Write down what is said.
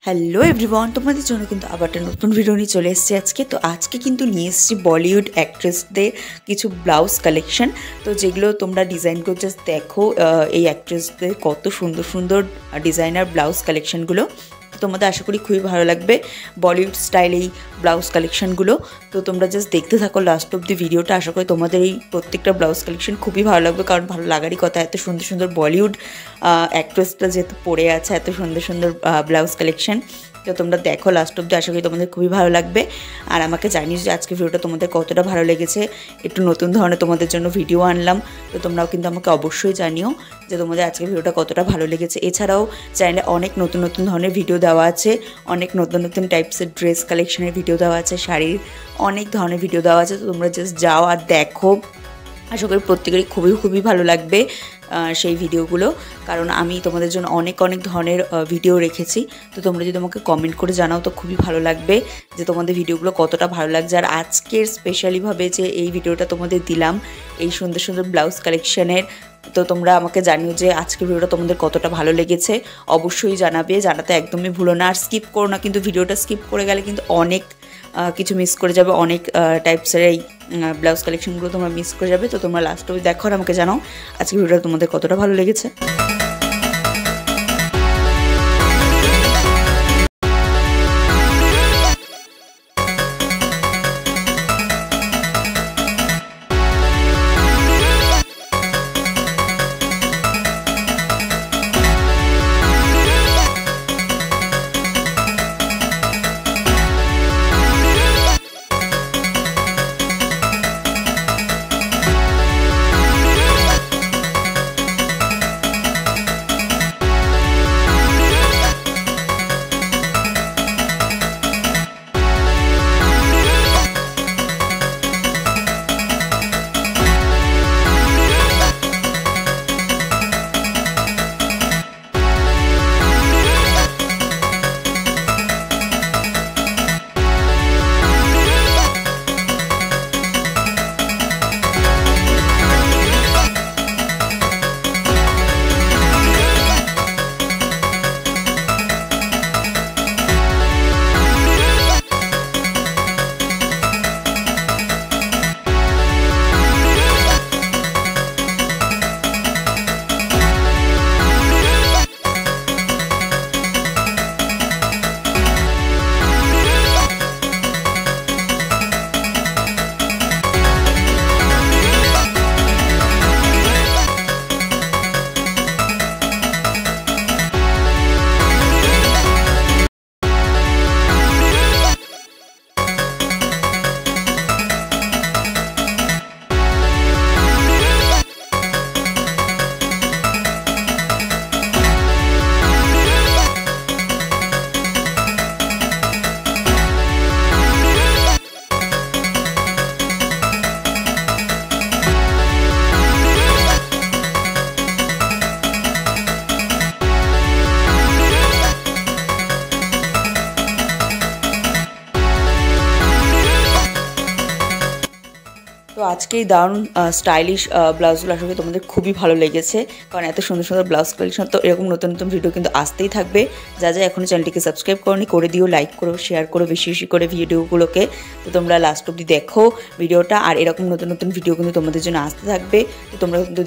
Hello everyone, তোমাদের জন্য কিন্তু আবার একটা নতুন ভিডিও নিয়ে চলে এসেছি আজকে। তো আজকে কিন্তু নিয়ে এসেছি বলিউড অ্যাক্ট্রেসদের কিছু ব্লাউজ কালেকশন। তো যেগুলো তোমরা ডিজাইনগুলো জাস্ট দেখো, এই অ্যাক্ট্রেসদের কত সুন্দর সুন্দর ডিজাইনার ব্লাউজ কালেকশনগুলো। তো তোমাদের আশা করি খুবই ভালো লাগবে বলিউড স্টাইল এই ব্লাউজ কালেকশনগুলো। তো তোমরা জাস্ট দেখতে থাকো লাস্ট অব দি ভিডিওটা। আশা করি তোমাদের এই প্রত্যেকটা ব্লাউজ কালেকশন খুবই ভালো লাগবে, কারণ ভালো লাগারই কথা। এত সুন্দর সুন্দর বলিউড অ্যাক্ট্রেসটা যেহেতু পরে আছে, এত সুন্দর সুন্দর ব্লাউজ কালেকশন। তো তোমরা দেখো লাস্ট অব্দি, আশা করি তোমাদের খুবই ভালো লাগবে। আর আমাকে জানিস যে আজকে ভিডিওটা তোমাদের কতটা ভালো লেগেছে। একটু নতুন ধরনের তোমাদের জন্য ভিডিও আনলাম, তো তোমরাও কিন্তু আমাকে অবশ্যই জানিও যে তোমাদের আজকে ভিডিওটা কতটা ভালো লেগেছে। এছাড়াও চ্যানেলে অনেক নতুন নতুন ধরনের ভিডিও দেওয়া আছে, অনেক নতুন নতুন টাইপসের ড্রেস কালেকশনের ভিডিও দেওয়া আছে, শাড়ির অনেক ধরনের ভিডিও দেওয়া আছে। তো তোমরা জাস্ট যাও আর দেখো, আশা করি প্রত্যেকেরই খুবই ভালো লাগবে সেই ভিডিওগুলো, কারণ আমি তোমাদের জন্য অনেক ধরনের ভিডিও রেখেছি। তো তোমরা যদি আমাকে কমেন্ট করে জানাও তো খুবই ভালো লাগবে যে তোমাদের ভিডিওগুলো কতটা ভালো লাগছে। আর আজকের স্পেশালিভাবে যে এই ভিডিওটা তোমাদের দিলাম এই সুন্দর সুন্দর ব্লাউজ কালেকশনের, তো তোমরা আমাকে জানিও যে আজকের ভিডিওটা তোমাদের কতটা ভালো লেগেছে। অবশ্যই জানাবে, জানাতে একদমই ভুলো না। আর স্কিপ করো না, কিন্তু ভিডিওটা স্কিপ করে গেলে কিন্তু অনেক কিছু মিস করে যাবে, অনেক টাইপসের এই ব্লাউজ কালেকশনগুলো তোমরা মিস করে যাবে। তো তোমরা লাস্ট অবধি দেখো আর আমাকে জানাও আজকে ভিডিওটা তোমাদের কতটা ভালো লেগেছে। তো আজকে এই দারুণ স্টাইলিশ ব্লাউজগুলো আশা করি তোমাদের খুবই ভালো লেগেছে, কারণ এত সুন্দর সুন্দর ব্লাউজ কালেকশন। তো এরকম নতুন নতুন ভিডিও কিন্তু আসতেই থাকবে। যা এখনও চ্যানেলটিকে সাবস্ক্রাইব করোনি করে দিও, লাইক করো, শেয়ার করো বেশি বেশি করে ভিডিওগুলোকে। তো তোমরা লাস্ট অবধি দেখো ভিডিওটা, আর এরকম নতুন নতুন ভিডিও কিন্তু তোমাদের জন্য আসতে থাকবে। তো তোমরা কিন্তু